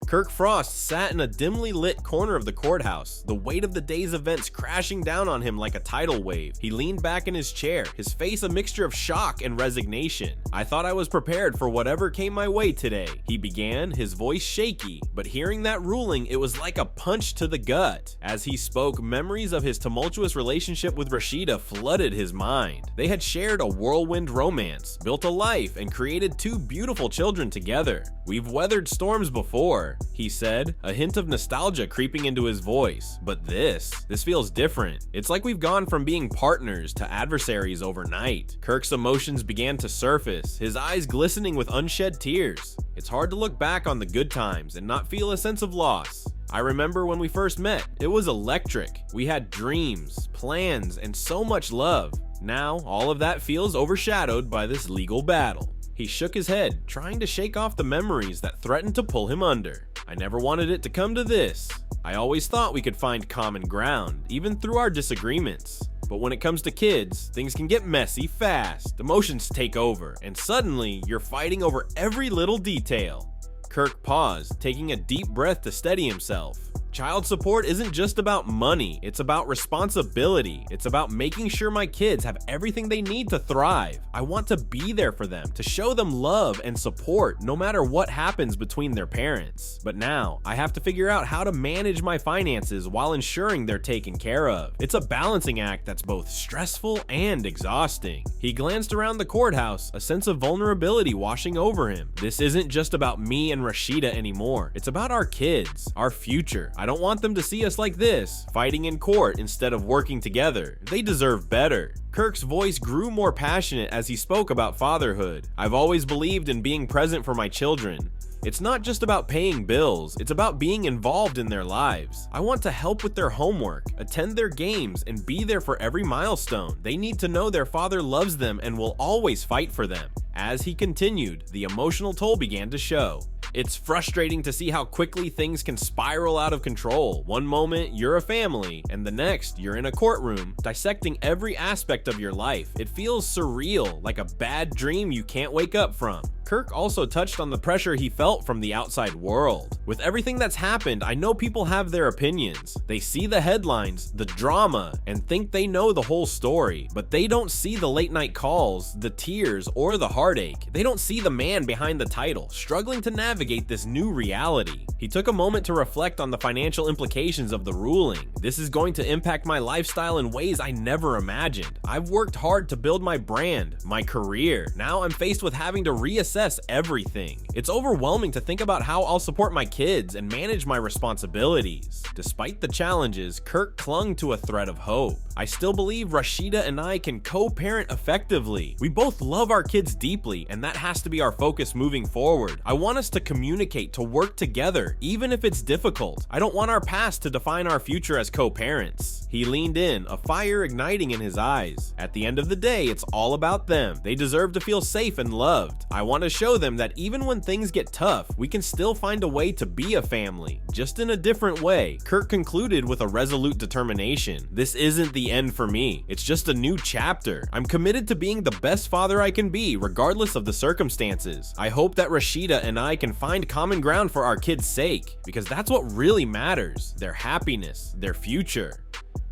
Kirk Frost sat in a dimly lit corner of the courthouse, the weight of the day's events crashing down on him like a tidal wave. He leaned back in his chair, his face a mixture of shock and resignation. "I thought I was prepared for whatever came my way today," he began, his voice shaky, but hearing that ruling, it was like a punch to the gut. As he spoke, memories of his tumultuous relationship with Rashida flooded his mind. They had shared a whirlwind romance, built a life, and created two beautiful children together. "We've weathered storms before," he said, a hint of nostalgia creeping into his voice. "But this feels different. It's like we've gone from being partners to adversaries overnight." Kirk's emotions began to surface, his eyes glistening with unshed tears. It's hard to look back on the good times and not feel a sense of loss. "I remember when we first met. It was electric. We had dreams, plans, and so much love. Now, all of that feels overshadowed by this legal battle." He shook his head, trying to shake off the memories that threatened to pull him under. "I never wanted it to come to this. I always thought we could find common ground, even through our disagreements. But when it comes to kids, things can get messy fast. Emotions take over, and suddenly, you're fighting over every little detail." Kirk paused, taking a deep breath to steady himself. Child support isn't just about money, it's about responsibility. It's about making sure my kids have everything they need to thrive. I want to be there for them, to show them love and support no matter what happens between their parents. But now, I have to figure out how to manage my finances while ensuring they're taken care of. It's a balancing act that's both stressful and exhausting. He glanced around the courthouse, a sense of vulnerability washing over him. This isn't just about me and Rashida anymore. It's about our kids, our future. I don't want them to see us like this, fighting in court instead of working together. They deserve better. Kirk's voice grew more passionate as he spoke about fatherhood. "I've always believed in being present for my children. It's not just about paying bills, it's about being involved in their lives. I want to help with their homework, attend their games, and be there for every milestone. They need to know their father loves them and will always fight for them." As he continued, the emotional toll began to show. It's frustrating to see how quickly things can spiral out of control. One moment, you're a family, and the next, you're in a courtroom, dissecting every aspect of your life. It feels surreal, like a bad dream you can't wake up from. Kirk also touched on the pressure he felt from the outside world. "With everything that's happened, I know people have their opinions. They see the headlines, the drama, and think they know the whole story. But they don't see the late night calls, the tears, or the heartache. They don't see the man behind the title, struggling to navigate this new reality." He took a moment to reflect on the financial implications of the ruling. "This is going to impact my lifestyle in ways I never imagined. I've worked hard to build my brand, my career. Now I'm faced with having to reassess everything. It's overwhelming to think about how I'll support my kids and manage my responsibilities." Despite the challenges, Kirk clung to a thread of hope. "I still believe Rashida and I can co-parent effectively. We both love our kids deeply, and that has to be our focus moving forward. I want us to communicate, to work together, even if it's difficult. I don't want our past to define our future as co-parents." He leaned in, a fire igniting in his eyes. "At the end of the day, it's all about them. They deserve to feel safe and loved. I want to show them that even when things get tough, we can still find a way to be a family, just in a different way." Kirk concluded with a resolute determination. "This isn't the end for me. It's just a new chapter. I'm committed to being the best father I can be, regardless of the circumstances. I hope that Rashida and I can find common ground for our kids' sake, because that's what really matters, their happiness, their future."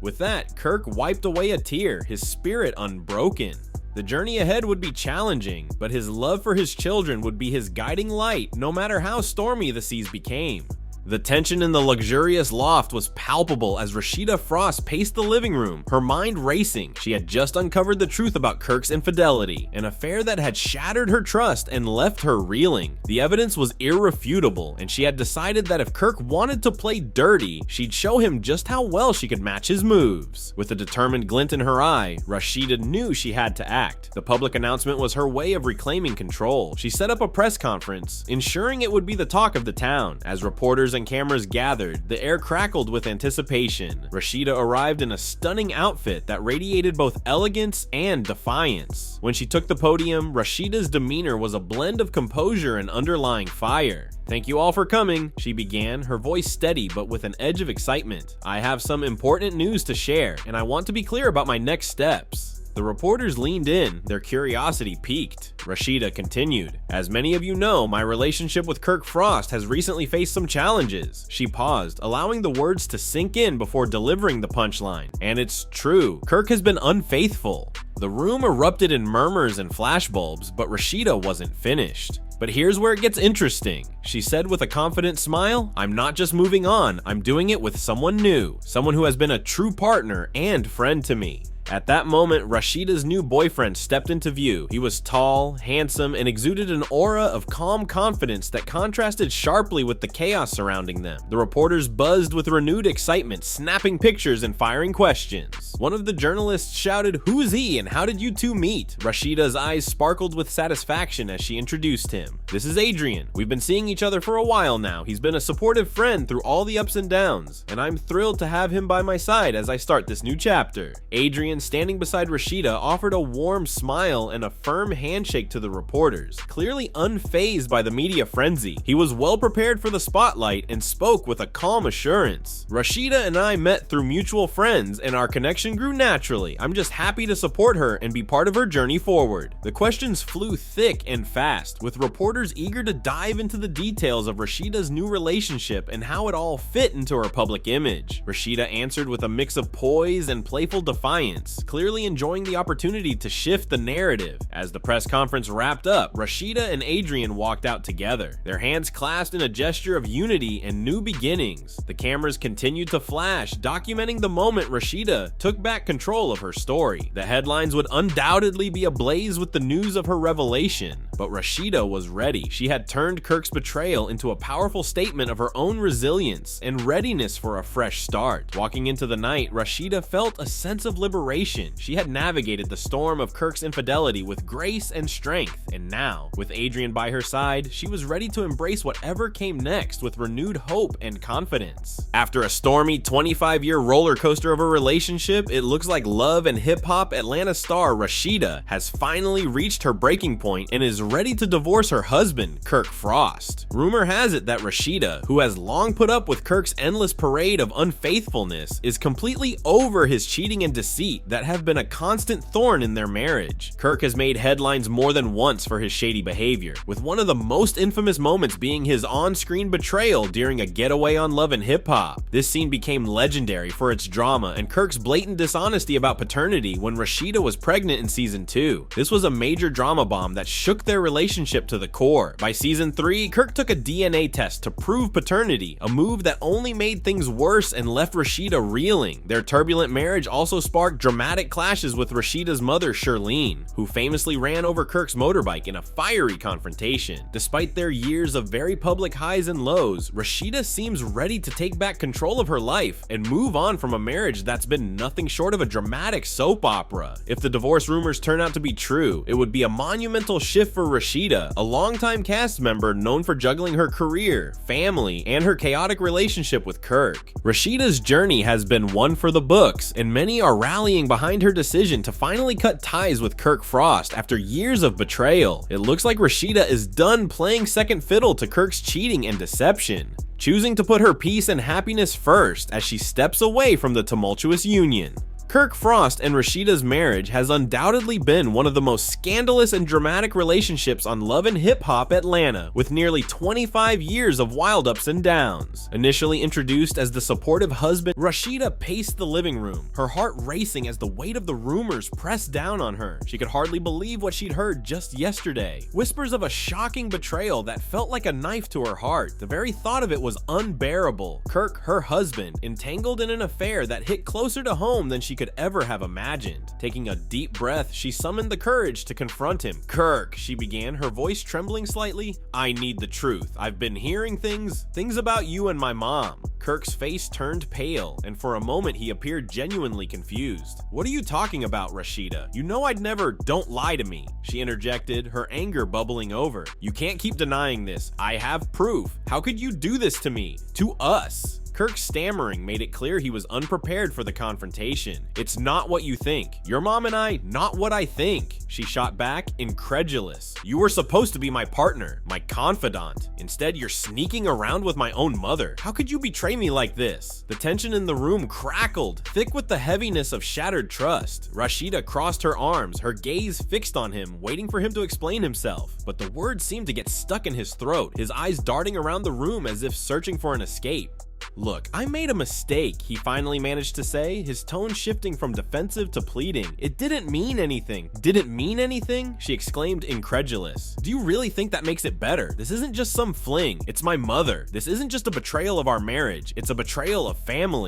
With that, Kirk wiped away a tear, his spirit unbroken. The journey ahead would be challenging, but his love for his children would be his guiding light, no matter how stormy the seas became. The tension in the luxurious loft was palpable as Rasheeda Frost paced the living room, her mind racing. She had just uncovered the truth about Kirk's infidelity, an affair that had shattered her trust and left her reeling. The evidence was irrefutable, and she had decided that if Kirk wanted to play dirty, she'd show him just how well she could match his moves. With a determined glint in her eye, Rashida knew she had to act. The public announcement was her way of reclaiming control. She set up a press conference, ensuring it would be the talk of the town. As reporters and cameras gathered, the air crackled with anticipation. Rashida arrived in a stunning outfit that radiated both elegance and defiance. When she took the podium, Rashida's demeanor was a blend of composure and underlying fire. "Thank you all for coming," she began, her voice steady but with an edge of excitement. "I have some important news to share, and I want to be clear about my next steps." The reporters leaned in, their curiosity piqued. Rashida continued, "As many of you know, my relationship with Kirk Frost has recently faced some challenges." She paused, allowing the words to sink in before delivering the punchline. "And it's true, Kirk has been unfaithful." The room erupted in murmurs and flashbulbs, but Rashida wasn't finished. "But here's where it gets interesting," she said with a confident smile. "I'm not just moving on, I'm doing it with someone new, someone who has been a true partner and friend to me." At that moment, Rashida's new boyfriend stepped into view. He was tall, handsome, and exuded an aura of calm confidence that contrasted sharply with the chaos surrounding them. The reporters buzzed with renewed excitement, snapping pictures and firing questions. One of the journalists shouted, "Who's he and how did you two meet?" Rashida's eyes sparkled with satisfaction as she introduced him. "This is Adrian. We've been seeing each other for a while now. He's been a supportive friend through all the ups and downs, and I'm thrilled to have him by my side as I start this new chapter." Adrian, standing beside Rashida, offered a warm smile and a firm handshake to the reporters, clearly unfazed by the media frenzy. He was well prepared for the spotlight and spoke with a calm assurance. "Rashida and I met through mutual friends and our connection grew naturally. I'm just happy to support her and be part of her journey forward." The questions flew thick and fast, with reporters eager to dive into the details of Rashida's new relationship and how it all fit into her public image. Rashida answered with a mix of poise and playful defiance, clearly enjoying the opportunity to shift the narrative. As the press conference wrapped up, Rashida and Adrian walked out together, their hands clasped in a gesture of unity and new beginnings. The cameras continued to flash, documenting the moment Rashida took back control of her story. The headlines would undoubtedly be ablaze with the news of her revelation, but Rashida was ready. She had turned Kirk's betrayal into a powerful statement of her own resilience and readiness for a fresh start. Walking into the night, Rashida felt a sense of liberation. She had navigated the storm of Kirk's infidelity with grace and strength, and now, with Adrian by her side, she was ready to embrace whatever came next with renewed hope and confidence. After a stormy 25-year roller coaster of a relationship, it looks like Love and Hip Hop Atlanta star Rasheeda has finally reached her breaking point and is ready to divorce her husband, Kirk Frost. Rumor has it that Rasheeda, who has long put up with Kirk's endless parade of unfaithfulness, is completely over his cheating and deceit that have been a constant thorn in their marriage. Kirk has made headlines more than once for his shady behavior, with one of the most infamous moments being his on-screen betrayal during a getaway on Love and Hip Hop. This scene became legendary for its drama and Kirk's blatant dishonesty about paternity when Rashida was pregnant in season 2. This was a major drama bomb that shook their relationship to the core. By season 3, Kirk took a DNA test to prove paternity, a move that only made things worse and left Rashida reeling. Their turbulent marriage also sparked dramatic clashes with Rashida's mother, Shirlene, who famously ran over Kirk's motorbike in a fiery confrontation. Despite their years of very public highs and lows, Rashida seems ready to take back control of her life and move on from a marriage that's been nothing short of a dramatic soap opera. If the divorce rumors turn out to be true, it would be a monumental shift for Rashida, a longtime cast member known for juggling her career, family, and her chaotic relationship with Kirk. Rashida's journey has been one for the books, and many are rallying behind her decision to finally cut ties with Kirk Frost after years of betrayal. It looks like Rashida is done playing second fiddle to Kirk's cheating and deception, choosing to put her peace and happiness first as she steps away from the tumultuous union. Kirk Frost and Rashida's marriage has undoubtedly been one of the most scandalous and dramatic relationships on Love and Hip Hop Atlanta, with nearly 25 years of wild ups and downs. Initially introduced as the supportive husband, Rashida paced the living room, her heart racing as the weight of the rumors pressed down on her. She could hardly believe what she'd heard just yesterday. Whispers of a shocking betrayal that felt like a knife to her heart. The very thought of it was unbearable. Kirk, her husband, entangled in an affair that hit closer to home than she could ever have imagined. Taking a deep breath, she summoned the courage to confront him. "Kirk," she began, her voice trembling slightly, "I need the truth. I've been hearing things about you and my mom." Kirk's face turned pale, and for a moment he appeared genuinely confused. "What are you talking about, Rashida? You know I'd never—" "Don't lie to me," she interjected, her anger bubbling over. "You can't keep denying this. I have proof. How could you do this to me? To us?" Kirk's stammering made it clear he was unprepared for the confrontation. "It's not what you think. Your mom and I, not what I think," she shot back, incredulous. "You were supposed to be my partner, my confidant. Instead, you're sneaking around with my own mother. How could you betray me like this?" The tension in the room crackled, thick with the heaviness of shattered trust. Rashida crossed her arms, her gaze fixed on him, waiting for him to explain himself. But the words seemed to get stuck in his throat, his eyes darting around the room as if searching for an escape. "Look, I made a mistake," he finally managed to say, his tone shifting from defensive to pleading. "It didn't mean anything." "Didn't mean anything?" she exclaimed, incredulous. "Do you really think that makes it better? This isn't just some fling. It's my mother. This isn't just a betrayal of our marriage. It's a betrayal of family."